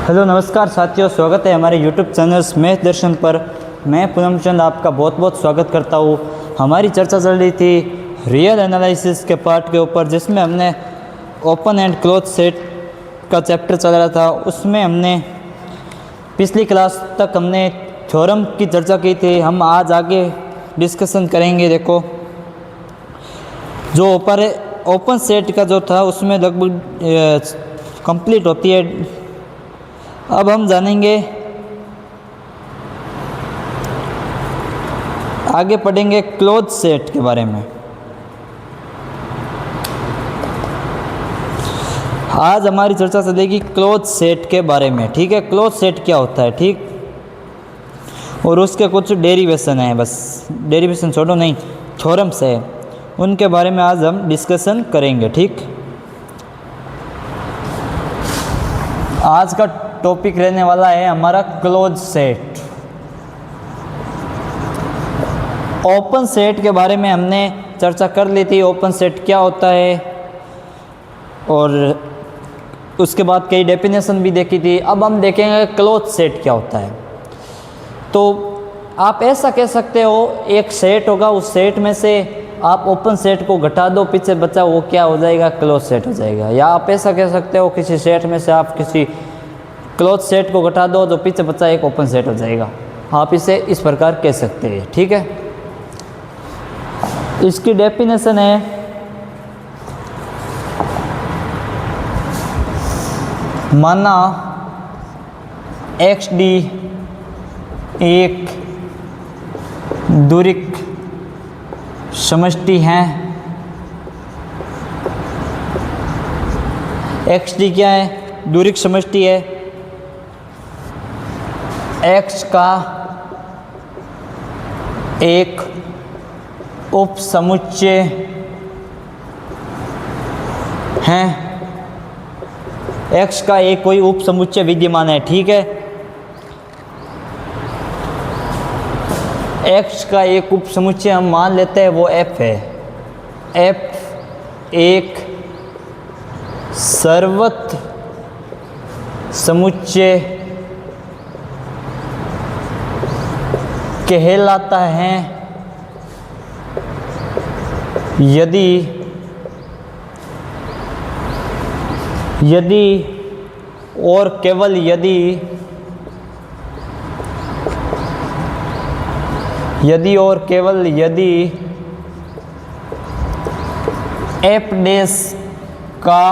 Hello नमस्कार साथियों, स्वागत है हमारे यूट्यूब चैनल मैथ दर्शन पर। मैं पूनम चंद आपका बहुत बहुत स्वागत करता हूँ। हमारी चर्चा चल रही थी रियल एनालिसिस के पार्ट के ऊपर, जिसमें हमने ओपन एंड क्लोज सेट का चैप्टर चल रहा था। उसमें हमने पिछली क्लास तक हमने थ्योरम की चर्चा की थी। हम आज आगे डिस्कशन करेंगे। देखो, जो ऊपर ओपन सेट का जो था उसमें लगभग कंप्लीट होती है। अब हम जानेंगे, आगे पढ़ेंगे क्लोज सेट के बारे में। आज हमारी चर्चा चलेगी क्लोज सेट के बारे में। ठीक है, क्लोज सेट क्या होता है, ठीक, और उसके कुछ डेरिवेशन है। बस डेरिवेशन छोड़ो, नहीं, थ्योरम्स है, उनके बारे में आज हम डिस्कशन करेंगे। ठीक, आज का टॉपिक रहने वाला है हमारा क्लोज सेट। ओपन सेट के बारे में हमने चर्चा कर ली थी, ओपन सेट क्या होता है, और उसके बाद कई डेफिनेशन भी देखी थी। अब हम देखेंगे क्लोज सेट क्या होता है। तो आप ऐसा कह सकते हो, एक सेट होगा, उस सेट में से आप ओपन सेट को घटा दो, पीछे बचा वो क्या हो जाएगा, क्लोज सेट हो जाएगा। या आप ऐसा कह सकते हो, किसी सेट में से आप किसी क्लोज सेट को घटा दो, जो पीछे बचा एक ओपन सेट हो जाएगा। आप इसे इस प्रकार कह सकते हैं। ठीक है, इसकी डेफिनेशन है, माना एक्स डी एक दूरिक समष्टि है। एक्स डी क्या है, दूरिक समष्टि है। एक्स का एक उप समुच्चय है। एक्स का एक कोई उप समुच्चय विद्यमान है। ठीक है, एक्स का एक उप समुच्चय हम मान लेते हैं वो एफ है। एफ एक सर्वत्र समुच्चय कहलाता है यदि और केवल यदि एफ डैश का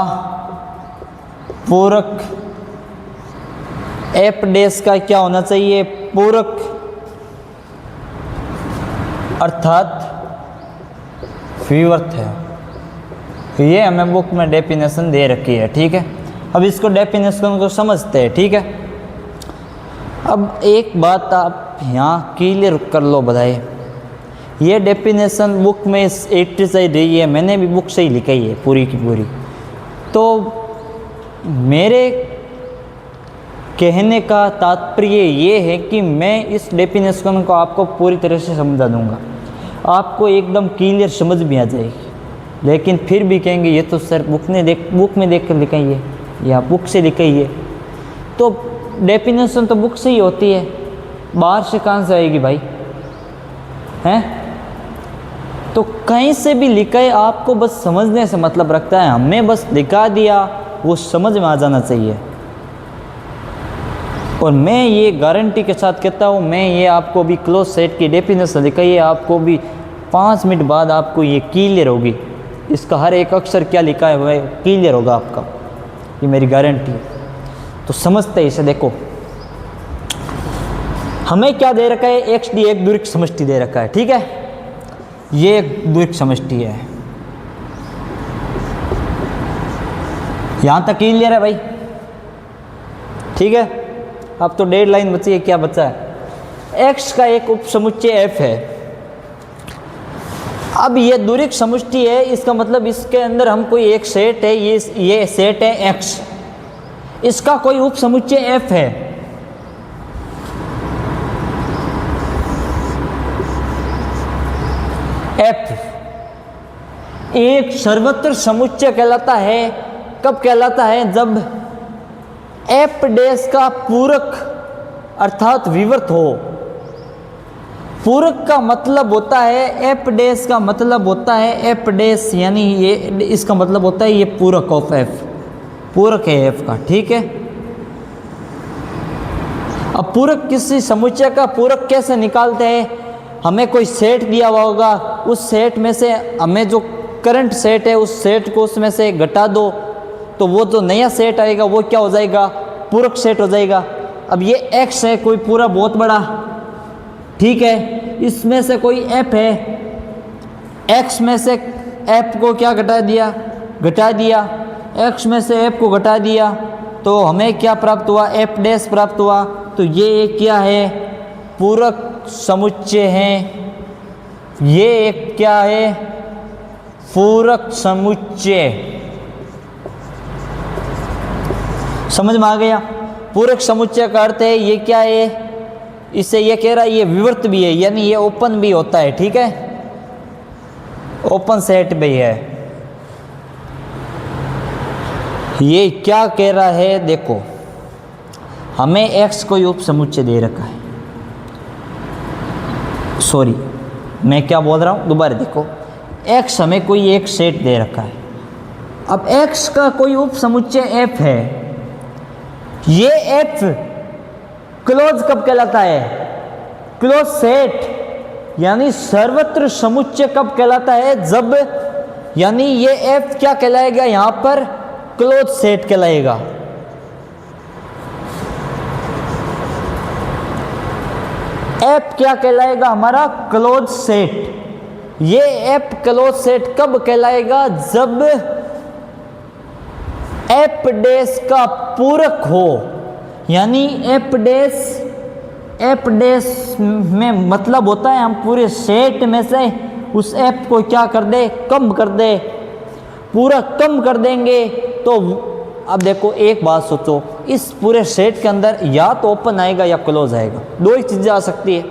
पूरक, एफ डैश का क्या होना चाहिए, पूरक, अर्थात विवर्त है। ये हमें बुक में डेफिनेशन दे रखी है। ठीक है, अब इसको डेफिनेशन को समझते हैं। ठीक है, अब एक बात आप यहाँ क्लियर कर लो बधाई, ये डेफिनेशन बुक में 80 से रही है, मैंने भी बुक से ही लिखाई है पूरी की पूरी। तो मेरे कहने का तात्पर्य ये है कि मैं इस डेफिनेशन को आपको पूरी तरह से समझा दूंगा, आपको एकदम क्लियर समझ भी आ जाएगी। लेकिन फिर भी कहेंगे ये तो सर बुक में देख कर लिखाई है या बुक से लिखाई है। तो डेफिनेशन तो बुक से ही होती है, बाहर से कहाँ से आएगी भाई, हैं? तो कहीं से भी लिखा है, आपको बस समझने से मतलब रखता है। हमने बस लिखा दिया, वो समझ में आ जाना चाहिए। और मैं ये गारंटी के साथ कहता हूँ, मैं ये आपको भी क्लोज सेट की डेफिनेशन लिखाई है, आपको भी 5 मिनट बाद आपको ये क्लियर होगी। इसका हर एक अक्षर क्या लिखा है वह क्लियर होगा आपका, ये मेरी गारंटी है। तो समझते हैं इसे। देखो, हमें क्या दे रखा है, एक्स डी एक दूरिक समष्टि दे रखा है। ठीक है, ये एक दूरिक समष्टि है। यहाँ तक क्लियर है भाई? ठीक है, अब तो डेडलाइन बची है, क्या बचा है, एक्स का एक उप समुच्चय एफ है। अब ये दूरिक समष्टि है, इसका मतलब इसके अंदर हम कोई एक सेट है, ये सेट है एक्स, इसका कोई उप समुच्चय एफ है। एफ एक सर्वत्र समुच्चय कहलाता है। कब कहलाता है? जब एफ डैश का पूरक अर्थात विवर्त हो। पूरक का मतलब होता है, एफ डैश का मतलब होता है एफ डैश, यानी ये इसका मतलब होता है ये पूरक ऑफ एफ, पूरक है एफ का, ठीक है। अब पूरक किसी समुच्चय का पूरक कैसे निकालते हैं? हमें कोई सेट दिया हुआ होगा, उस सेट में से हमें जो करंट सेट है उस सेट को उसमें से घटा दो, तो वो जो नया सेट आएगा वो क्या हो जाएगा? पूरक सेट हो जाएगा। अब ये एक्स है कोई पूरा बहुत बड़ा, ठीक है, इसमें से कोई एफ है, एक्स में से एफ को क्या घटा दिया? घटा दिया, एक्स में से एफ को घटा दिया, तो हमें क्या प्राप्त हुआ? एफ डैश प्राप्त हुआ। तो ये क्या है? पूरक समुच्चय है। ये एक क्या है? पूरक समुच्चय। समझ में आ गया? पूरक समुच्चय का अर्थ है ये क्या है? इससे ये कह रहा है ये विवर्त भी है, यानी ये ओपन भी होता है, ठीक है, ओपन सेट भी है। ये क्या कह रहा है? देखो, हमें x कोई उप समुच्चय दे रखा है, सॉरी मैं क्या बोल रहा हूँ, दोबारा देखो, x हमें कोई एक सेट दे रखा है। अब x का कोई उप समुच्चय f है, ये f क्लोज कब कहलाता है? क्लोज सेट, यानी सर्वत्र समुच्चय कब कहलाता है? जब, यानी ये f क्या कहलाएगा? यहां पर क्लोज सेट कहलाएगा। f क्या कहलाएगा? हमारा क्लोज सेट। ये f क्लोज सेट कब कहलाएगा? जब f डैश का पूरक हो, यानी f डैश में मतलब होता है हम पूरे सेट में से उस f को क्या कर दे? कम कर दे, पूरा कम कर देंगे। तो अब देखो एक बात सोचो, इस पूरे सेट के अंदर या तो ओपन आएगा या क्लोज आएगा, दो ही चीजें आ सकती है।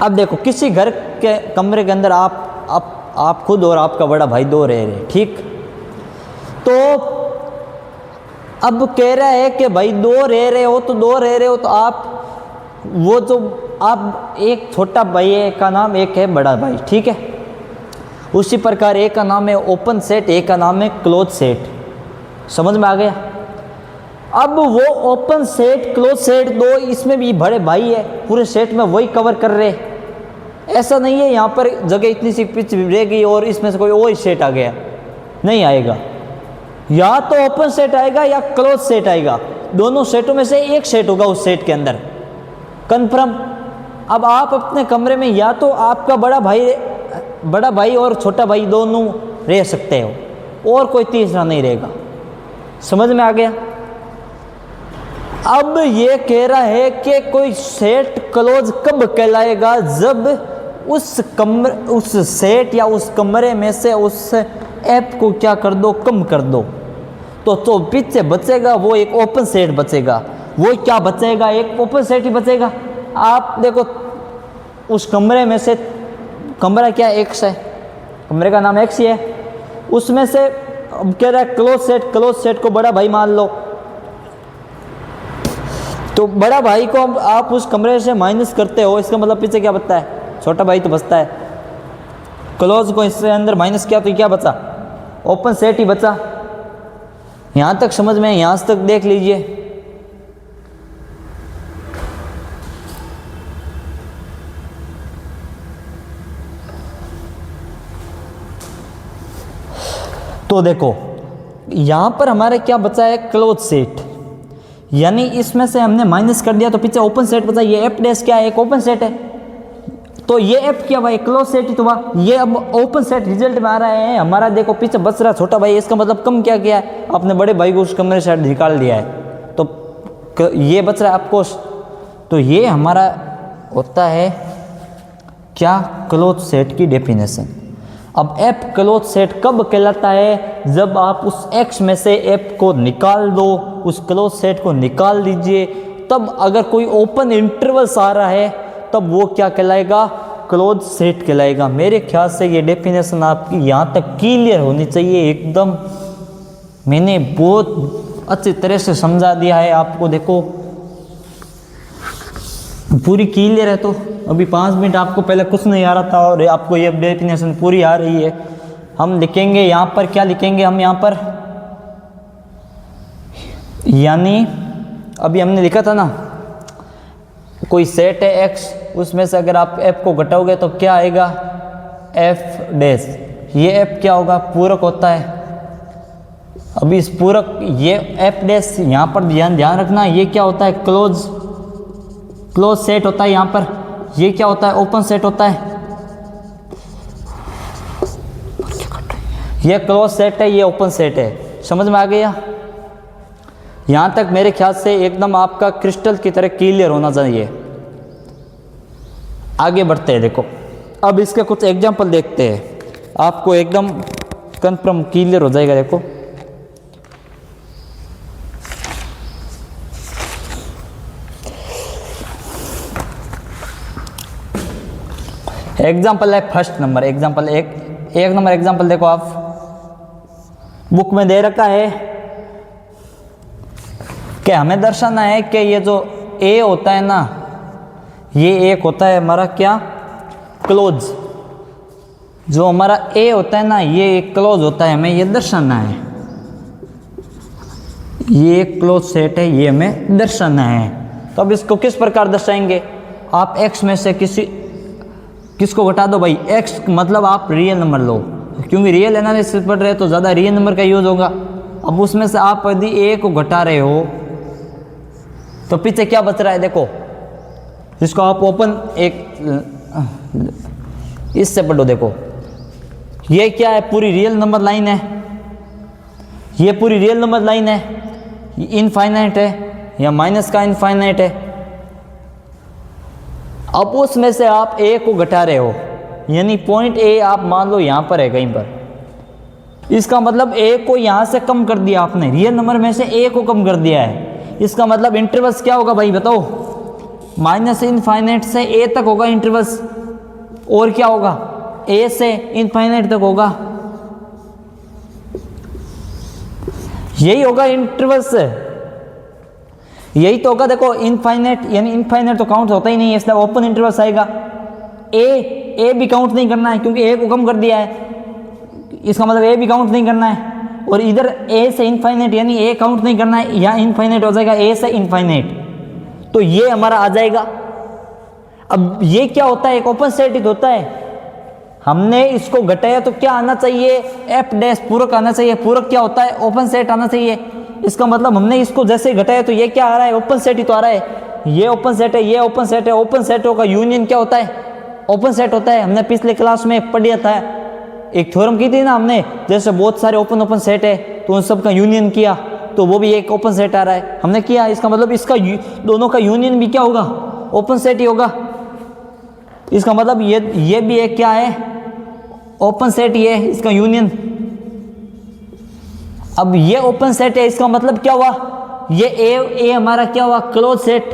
अब देखो किसी घर के कमरे के अंदर आप खुद और आपका बड़ा भाई दो रह रहे, ठीक, तो अब कह रहा है कि भाई दो रह रहे हो तो आप वो जो आप एक छोटा भाई है का नाम एक है बड़ा भाई, ठीक है, उसी प्रकार एक का नाम है ओपन सेट, एक का नाम है क्लोज सेट। समझ में आ गया? अब वो ओपन सेट क्लोज सेट दो, इसमें भी बड़े भाई है, पूरे सेट में वही कवर कर रहे। ऐसा नहीं है यहाँ पर जगह इतनी सी पिच रह गई और इसमें से कोई और सेट आ गया, नहीं आएगा। या तो ओपन सेट आएगा या क्लोज सेट आएगा, दोनों सेटों में से एक सेट होगा उस सेट के अंदर, कंफर्म। अब आप अपने कमरे में या तो आपका बड़ा भाई और छोटा भाई दोनों रह सकते हो और कोई तीसरा नहीं रहेगा। समझ में आ गया? अब ये कह रहा है कि कोई सेट क्लोज कब कहलाएगा? जब उस सेट या उस कमरे में से उस ऐप को क्या कर दो? कम कर दो। तो पीछे बचेगा वो एक ओपन सेट बचेगा। वो क्या बचेगा? एक ओपन सेट ही बचेगा। आप देखो उस कमरे में से, कमरा क्या एक्स है, कमरे का नाम एक्स ही है, उसमें से अब कह रहा है क्लोज सेट को बड़ा भाई मान लो, तो बड़ा भाई को आप उस कमरे से माइनस करते हो, इसका मतलब पीछे क्या बचता है? छोटा भाई तो बचता है। क्लोज को इससे अंदर माइनस किया तो क्या बचा? ओपन सेट ही बचा। यहां तक समझ में? यहां तक देख लीजिए। तो देखो यहां पर हमारे क्या बचा है? क्लोज सेट, यानी इसमें से हमने माइनस कर दिया तो पीछे ओपन सेट बचा। ये एफ डैश क्या है? एक ओपन सेट है, तो ये एफ क्या भाई? क्लोज सेट ही तो हुआ। ये अब ओपन सेट रिजल्ट में आ रहा है हमारा। देखो पीछे बच रहा छोटा भाई, इसका मतलब कम क्या किया है? अपने बड़े भाई को उस कमरे से निकाल दिया है, तो ये बच रहा है आपको। तो ये हमारा होता है क्या? क्लोज सेट की डेफिनेशन। अब एफ क्लोज सेट कब कहलाता है? जब आप उस एक्स में से एफ को निकाल दो, उस क्लोज सेट को निकाल दीजिए, तब अगर कोई ओपन इंटरवल्स आ रहा है तब वो क्या कहलाएगा? क्लोज सेट कहलाएगा। मेरे ख्याल से ये डेफिनेशन आपकी यहाँ तक क्लियर होनी चाहिए एकदम। मैंने बहुत अच्छी तरह से समझा दिया है आपको। देखो पूरी क्लियर है। तो अभी 5 मिनट आपको पहले कुछ नहीं आ रहा था और आपको ये डेफिनेशन पूरी आ रही है। हम लिखेंगे यहाँ पर, क्या लिखेंगे हम यहाँ पर, यानी अभी हमने लिखा था ना, कोई सेट है एक्स, उसमें से अगर आप एफ को घटाओगे तो क्या आएगा, एफ डैश। ये एफ क्या होगा, पूरक होता है। अभी इस पूरक, ये एफ डैश यहाँ पर ध्यान रखना, ये क्या होता है, क्लोज सेट होता है। यहाँ पर ये क्या होता है, ओपन सेट होता है। ये क्लोज सेट है, ये ओपन सेट है। समझ में आ गया? यहाँ तक मेरे ख्याल से एकदम आपका क्रिस्टल की तरह क्लियर होना चाहिए। आगे बढ़ते हैं। देखो अब इसके कुछ एग्जांपल देखते हैं, आपको एकदम कंफर्म क्लियर हो जाएगा। देखो एग्जाम्पल है फर्स्ट नंबर, एग्जाम्पल एक नंबर एग्जाम्पल देखो, आप बुक में दे रखा है कि हमें दर्शाना है कि ये जो ए होता है ना, ये एक होता है हमारा क्या, क्लोज। जो हमारा ए होता है ना, ये एक क्लोज होता है, हमें ये दर्शाना है। ये एक क्लोज सेट है, ये हमें दर्शाना है। तो अब इसको किस प्रकार दर्शाएंगे, आप एक्स में से किसको घटा दो भाई, एक्स मतलब आप रियल नंबर लो, क्योंकि रियल एनालिसिस पढ़ रहे हो तो ज़्यादा रियल नंबर का यूज़ होगा। अब उसमें से आप यदि ए को घटा रहे हो तो पीछे क्या बच रहा है, देखो इसको आप ओपन एक इससे पढ़ो। देखो ये क्या है, पूरी रियल नंबर लाइन है, ये पूरी रियल नंबर लाइन है, इनफाइनाइट है या माइनस का इनफाइनाइट है। अब उसमें से आप ए को घटा रहे हो, यानी पॉइंट ए आप मान लो यहाँ पर है कहीं पर, इसका मतलब ए को यहाँ से कम कर दिया आपने, रियल नंबर में से ए को कम कर दिया है। इसका मतलब इंटरवल्स क्या होगा भाई बताओ, माइनस इनफाइनाइट से ए तक होगा इंटरवल्स, और क्या होगा, ए से इनफाइनाइट तक होगा, यही होगा इंटरवल्स, यही तो होगा। देखो इनफाइनाइट, यानी इनफाइनाइट तो काउंट होता ही नहीं है, इसलिए ओपन इंटरवल्स आएगा। ए भी काउंट नहीं करना है क्योंकि ए को कम कर दिया है, इसका मतलब ए भी काउंट नहीं करना है। और इधर ए से इनफाइनाइट, यानी ए काउंट नहीं करना है, यहाँ इनफाइनाइट हो जाएगा ए से इनफाइनाइट, तो ये हमारा आ जाएगा। अब ये क्या होता है, एक ओपन सेट ही होता है। हमने इसको घटाया तो क्या आना चाहिए, एफ डैश पूरक आना चाहिए। पूरक क्या होता है, ओपन सेट आना चाहिए। इसका मतलब हमने इसको जैसे घटाया तो ये क्या आ रहा है, ओपन सेट ही तो आ रहा है। ये ओपन सेट है, ये ओपन सेट है। ओपन सेटों का यूनियन क्या होता है, ओपन सेट होता है। हमने पिछले क्लास में पढ़ा था, एक थ्योरम की थी ना हमने, जैसे बहुत सारे ओपन सेट है तो उन सब का यूनियन किया तो वो भी एक ओपन सेट आ रहा है, हमने किया। इसका मतलब इसका दोनों का यूनियन भी क्या होगा, ओपन सेट ही होगा। इसका मतलब ये भी एक क्या है, ओपन सेट ही है, इसका यूनियन। अब ये ओपन सेट है, इसका मतलब क्या हुआ, ये ए हमारा क्या हुआ, क्लोज सेट।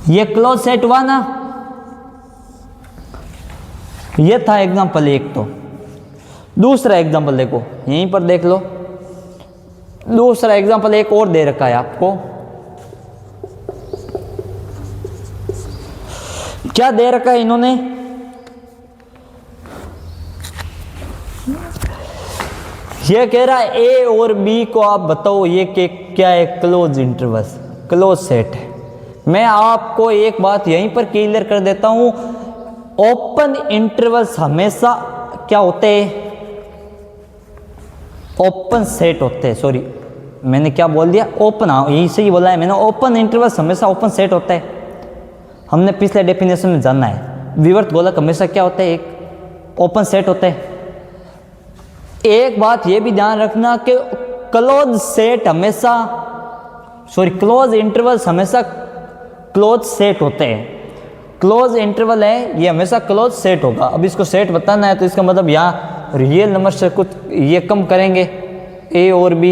ये क्लोज सेट हुआ ना, ये था एग्जांपल एक। तो दूसरा एग्जांपल देखो, यहीं पर देख लो, दूसरा एग्जांपल एक और दे रखा है आपको। क्या दे रखा है इन्होंने, ये कह रहा है ए और बी को आप बताओ ये क्या है, क्लोज इंटरवल्स, क्लोज सेट है। मैं आपको एक बात यहीं पर क्लियर कर देता हूं, ओपन इंटरवल्स हमेशा क्या होते हैं, ओपन सेट होते हैं। सॉरी मैंने क्या बोल दिया, ओपन, हाँ यही सही बोला है मैंने, ओपन इंटरवल्स हमेशा ओपन सेट होता है। हमने पिछले डेफिनेशन में जाना है, विवर्त गोलक हमेशा क्या होता है, एक ओपन सेट होता है। एक बात ये भी ध्यान रखना कि क्लोज सेट हमेशा, सॉरी क्लोज इंटरवल्स हमेशा क्लोज सेट होते हैं। क्लोज इंटरवल है ये हमेशा क्लोज सेट होगा। अब इसको सेट बताना है तो इसका मतलब यहाँ रियल नंबर से कुछ ये कम करेंगे, ए और बी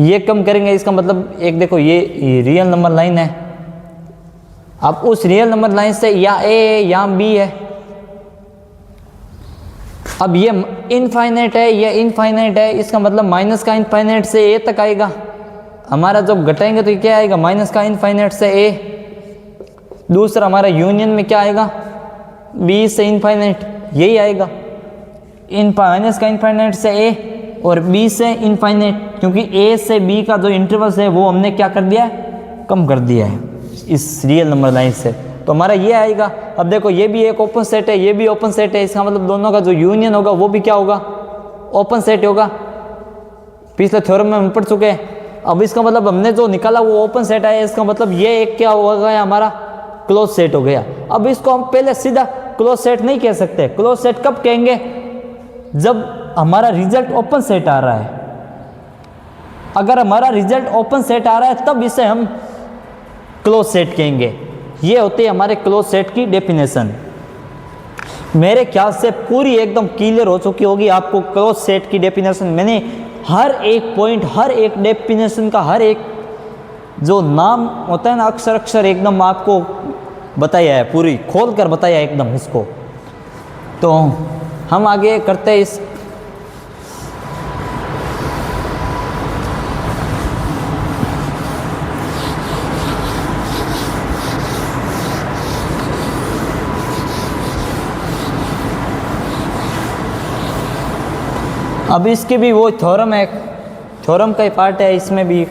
ये कम करेंगे। इसका मतलब एक देखो ये रियल नंबर लाइन है, अब उस रियल नंबर लाइन से या ए या बी है। अब ये इनफाइनाइट है, ये इनफाइनाइट है, इसका मतलब माइनस का इनफाइनाइट से ए तक आएगा। हमारा जब घटाएंगे तो ये क्या आएगा, माइनस का इनफाइनाइट से ए। दूसरा हमारा यूनियन में क्या आएगा, बी से इनफाइनाइट, यही आएगा, माइनस का इनफाइनाइट से ए और बी से इनफाइनाइट, क्योंकि ए से बी का जो इंटरवल है वो हमने क्या कर दिया है, कम कर दिया है इस रियल नंबर लाइन से। तो हमारा ये आएगा। अब देखो ये भी एक ओपन सेट है, ये भी ओपन सेट है, इसका मतलब दोनों का जो यूनियन होगा वो भी क्या होगा, ओपन सेट होगा। पिछले थ्योरम में हम पढ़ चुके हैं। अब इसका मतलब हमने जो निकाला वो ओपन सेट आया, इसका मतलब ये एक क्या हो गया, हमारा क्लोज सेट हो गया। अब इसको हम पहले सीधा क्लोज सेट नहीं कह सकते। क्लोज सेट कब कहेंगे, जब हमारा रिजल्ट ओपन सेट आ रहा है। अगर हमारा रिजल्ट ओपन सेट आ रहा है तब इसे हम क्लोज सेट कहेंगे। ये होती है हमारे क्लोज सेट की डेफिनेशन। मेरे ख्याल से पूरी एकदम क्लियर हो चुकी होगी आपको क्लोज सेट की डेफिनेशन। मैंने हर एक पॉइंट, हर एक डेफिनेशन का हर एक जो नाम होता है ना, अक्षर अक्षर एकदम आपको बताया है, पूरी खोल कर बताया है एकदम इसको। तो हम आगे करते हैं इस अब इसके भी वो थ्योरम है, थ्योरम का ही पार्ट है इसमें भी।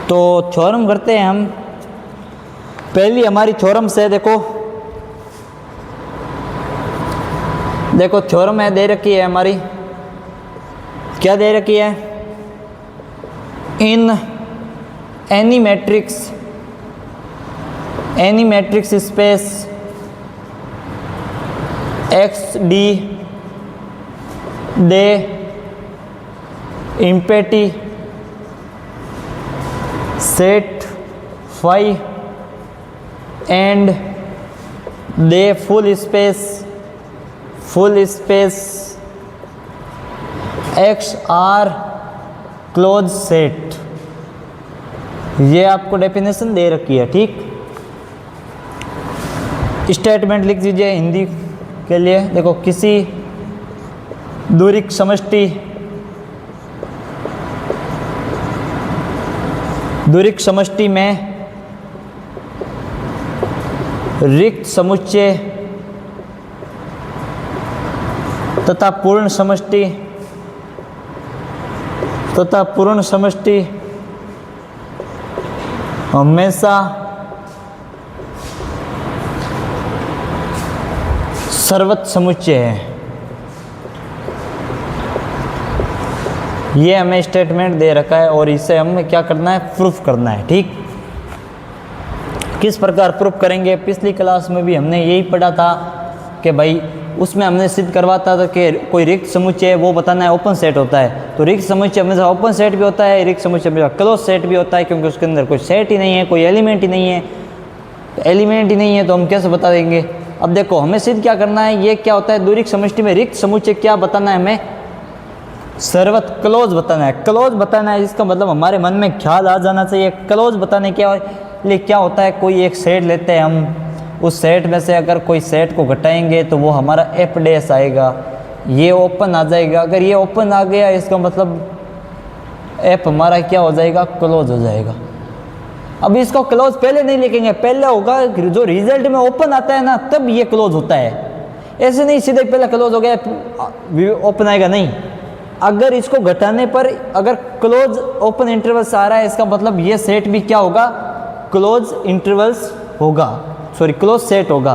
तो थ्योरम करते हैं हम। पहली हमारी थ्योरम से देखो थ्योरम है, दे रखी है हमारी, क्या दे रखी है, in any metric space X D the empty set phi and the full space X are closed set. ये आपको डेफिनेशन दे रखी है, ठीक। स्टेटमेंट लिख दीजिए हिंदी के लिए। देखो, किसी दूरिक समष्टि में रिक्त समुच्चय तथा पूर्ण समष्टि हमेशा सर्वत्र समुच्चय है। ये हमें स्टेटमेंट दे रखा है और इसे हमें क्या करना है, प्रूफ करना है, ठीक। किस प्रकार प्रूफ करेंगे, पिछली क्लास में भी हमने यही पढ़ा था कि भाई उसमें हमने सिद्ध करवाता था कि कोई रिक्त समुच्चय है वो बताना है ओपन सेट होता है। तो रिक्त समुच्चय हमेशा ओपन सेट भी होता है, रिक्त समुच्चय हमेशा क्लोज सेट भी होता है, क्योंकि उसके अंदर कोई सेट ही नहीं है, कोई एलिमेंट ही नहीं है। एलिमेंट ही नहीं है तो हम कैसे बता देंगे। अब देखो, हमें सिद्ध क्या करना है, ये क्या होता है, दूरिक समष्टि में रिक्त समुच्चय क्या बताना है, हमें सर्वत्र क्लोज बताना है। क्लोज बताना है, इसका मतलब हमारे मन में ख्याल आ जाना चाहिए क्लोज बताने क्या लिए क्या होता है। कोई एक सेट लेते हैं हम, उस सेट में से अगर कोई सेट को घटाएंगे तो वो हमारा एफ डैश आएगा, ये ओपन आ जाएगा। अगर ये ओपन आ गया इसका मतलब एफ हमारा क्या हो जाएगा, क्लोज हो जाएगा। अब इसको क्लोज पहले नहीं लिखेंगे, पहले होगा जो रिजल्ट में ओपन आता है ना तब ये क्लोज होता है। ऐसे नहीं सीधे पहले क्लोज हो गया ओपन आएगा, नहीं। अगर इसको घटाने पर अगर क्लोज ओपन इंटरवल्स आ रहा है इसका मतलब ये सेट भी क्या होगा, क्लोज इंटरवल्स होगा, सॉरी क्लोज सेट होगा।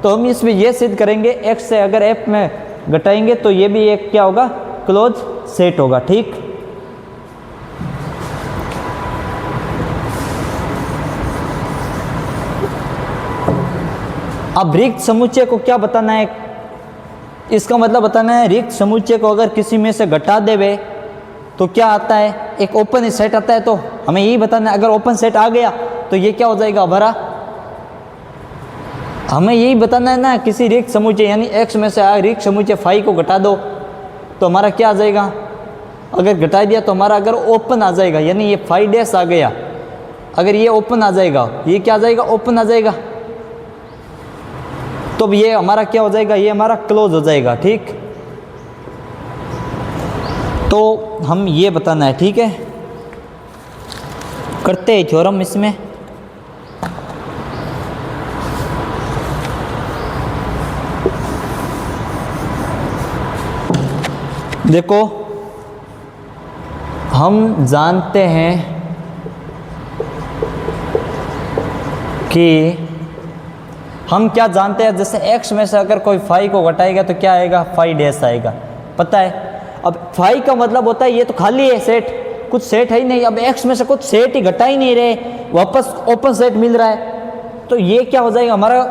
तो हम इसमें ये सिद्ध करेंगे एक्स से अगर एफ में घटाएंगे तो ये भी एक क्या होगा, क्लोज सेट होगा, ठीक। अब रिक्त समुच्चय को क्या बताना है, इसका मतलब बताना है रिक्त समुच्चय को अगर किसी में से घटा देवे तो क्या आता है, एक ओपन सेट आता है। तो हमें यही बताना है, अगर ओपन सेट आ गया तो ये क्या हो जाएगा, हमारा हमें यही बताना है ना, किसी रिक्त समुच्चय यानी एक्स में से आया रिक्त समुच्चय फाई को घटा दो तो हमारा क्या आ जाएगा। अगर घटा दिया तो हमारा अगर ओपन आ जाएगा, यानी ये फाई डैश आ गया, अगर ये ओपन आ जाएगा, ये क्या आ जाएगा, ओपन आ जाएगा। तो अब ये हमारा क्या हो जाएगा, ये हमारा क्लोज हो जाएगा। ठीक, तो हम ये बताना है, ठीक है, करते हैं थ्योरम इसमें। देखो हम जानते हैं कि हम क्या जानते हैं, जैसे x में से अगर कोई फाई को घटाएगा तो क्या आएगा, फाई डैश आएगा, पता है। अब फाई का मतलब होता है ये तो खाली है सेट, कुछ सेट है ही नहीं। अब x में से कुछ सेट ही घटा ही नहीं रहे, वापस ओपन सेट मिल रहा है, तो ये क्या हो जाएगा हमारा,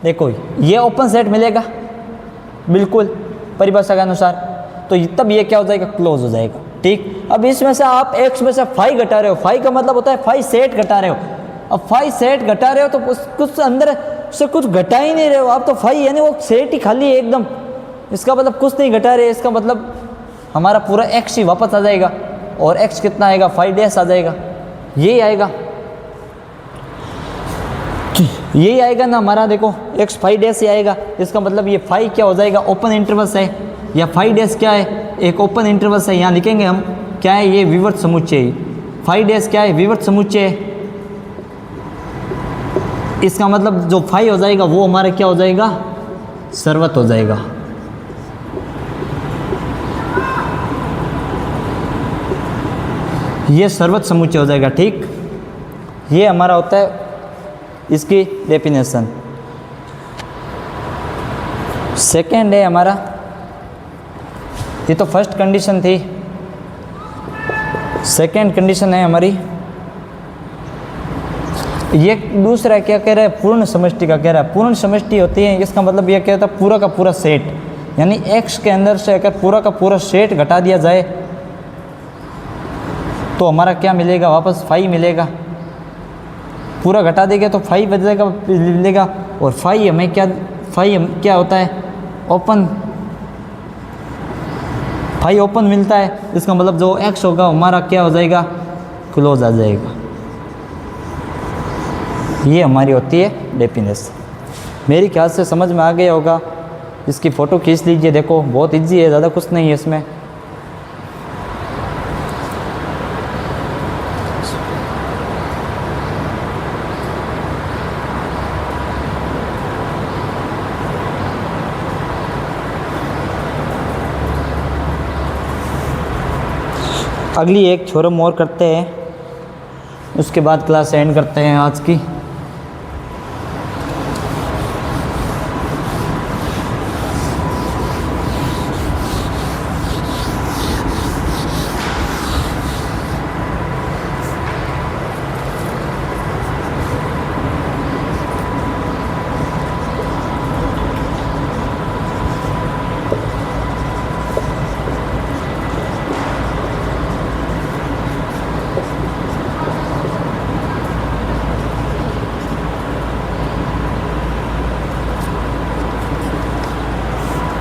देखो ये ओपन सेट मिलेगा बिल्कुल परिभाषा के अनुसार, तो तब ये क्या हो जाएगा, क्लोज हो जाएगा। ठीक, अब इसमें से आप x में से फाई घटा रहे हो, फाई का मतलब होता है फाई सेट घटा रहे हो। अब फाई सेट घटा रहे हो तो कुछ अंदर से कुछ घटा ही नहीं रहे हो आप, तो फाई यानी वो सेट ही खाली है एकदम, इसका मतलब कुछ नहीं घटा रहे, इसका मतलब हमारा पूरा x ही वापस आ जाएगा, और x कितना आएगा, फाई डैश आ जाएगा, यही आएगा, यही आएगा ना हमारा। देखो x फाई डैश ही आएगा, इसका मतलब ये फाई क्या हो जाएगा, ओपन इंटरवल है, या फाई डैश क्या है, एक ओपन इंटरवल है, यहाँ लिखेंगे हम क्या है, ये विवर्त समुच्चय, फाई डैश क्या है, विवर्त समुच्चय। इसका मतलब जो फाई हो जाएगा वो हमारा क्या हो जाएगा, सर्वत हो जाएगा। ये सर्वत समुच्चय हो जाएगा। ठीक, ये हमारा होता है इसकी डेफिनेशन। सेकेंड है हमारा, ये तो फर्स्ट कंडीशन थी, सेकेंड कंडीशन है हमारी, ये दूसरा क्या कह रहा है, पूर्ण समष्टि का कह रहा है। पूर्ण समष्टि होती है, इसका मतलब ये कहता है पूरा का पूरा सेट, यानी x के अंदर से अगर पूरा का पूरा सेट घटा दिया जाए तो हमारा क्या मिलेगा, वापस फाई मिलेगा। पूरा घटा देंगे तो फाई बचेगा मिलेगा, और फाई हमें क्या, फाई क्या होता है, ओपन, फाई ओपन मिलता है, इसका मतलब जो x होगा हमारा क्या हो जाएगा, क्लोज आ जाएगा। ये हमारी होती है डेफिनेशन। मेरी ख्याल से समझ में आ गया होगा, इसकी फ़ोटो खींच लीजिए, देखो बहुत इजी है, ज़्यादा कुछ नहीं है इसमें। अगली एक थ्योरम और करते हैं, उसके बाद क्लास एंड करते हैं आज की।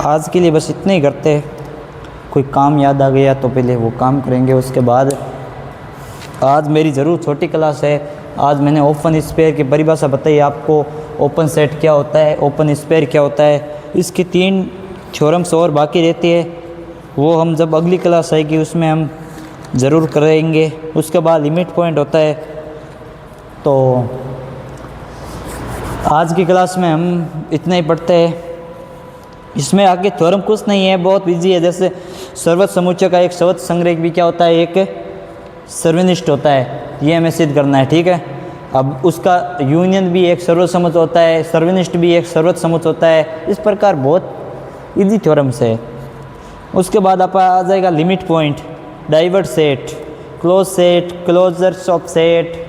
आज के लिए बस इतने ही करते हैं। कोई काम याद आ गया तो पहले वो काम करेंगे, उसके बाद आज मेरी ज़रूर छोटी क्लास है। आज मैंने ओपन स्पेयर की परिभाषा बताई आपको, ओपन सेट क्या होता है, ओपन स्पेयर क्या होता है, इसकी 3 थ्योरम्स और बाकी रहती है, वो हम जब अगली क्लास आएगी उसमें हम ज़रूर करेंगे। उसके बाद लिमिट पॉइंट होता है। तो आज की क्लास में हम इतना ही पढ़ते हैं। इसमें आगे थ्योरम कुछ नहीं है, बहुत इजी है। जैसे सर्वत समुच्चय का एक सर्वत संग्रह भी क्या होता है, एक सर्वनिष्ठ होता है, ये हमें सिद्ध करना है। ठीक है, अब उसका यूनियन भी एक सर्वत समुच्चय होता है, सर्वनिष्ठ भी एक सर्वत समुच्चय होता है। इस प्रकार बहुत इजी थ्योरम्स है। उसके बाद आप आ जाएगा limit point, divert set, close set, closures of set,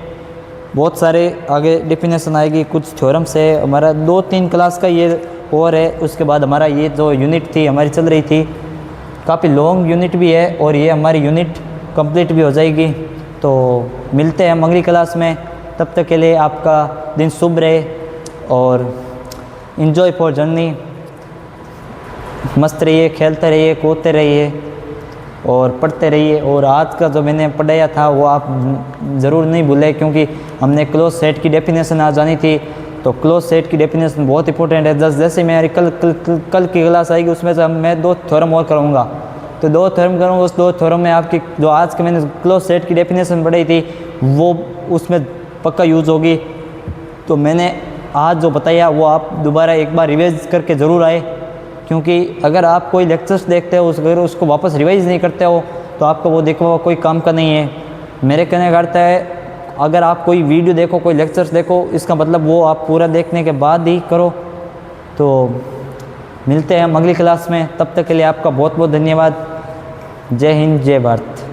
बहुत सारे आगे डेफिनेशन आएगी। कुछ थ्योरम्स है हमारा 2-3 क्लास का ये और है। उसके बाद हमारा ये जो यूनिट थी हमारी चल रही थी, काफ़ी लॉन्ग यूनिट भी है, और ये हमारी यूनिट कंप्लीट भी हो जाएगी। तो मिलते हैं हम अगली क्लास में, तब तक के लिए आपका दिन शुभ रहे और इन्जॉय फॉर जर्नी। मस्त रहिए, खेलते रहिए, कूदते रहिए और पढ़ते रहिए। और आज का जो मैंने पढ़ाया था वो आप ज़रूर नहीं भूलें, क्योंकि हमने क्लोज सेट की डेफिनेशन आज जानी थी। तो क्लोज सेट की डेफिनेशन बहुत इंपॉर्टेंट है। जैसे मेरी कल की क्लास आएगी उसमें से मैं 2 थ्योरम और करूँगा, तो 2 थ्योरम करूँगा, उस 2 थ्योरम में आपकी जो आज के मैंने क्लोज सेट की डेफिनेशन पढ़ी थी वो उसमें पक्का यूज़ होगी। तो मैंने आज जो बताया वो आप दोबारा एक बार रिवाइज करके ज़रूर आए, क्योंकि अगर आप कोई लेक्चर्स देखते हो अगर उसको वापस रिवाइज नहीं करते हो तो आपको वो देखो कोई काम का नहीं है। मेरे कहने का अर्थ है अगर आप कोई वीडियो देखो, कोई लेक्चर्स देखो, इसका मतलब वो आप पूरा देखने के बाद ही करो। तो मिलते हैं हम अगली क्लास में, तब तक के लिए आपका बहुत बहुत धन्यवाद। जय हिंद, जय भारत।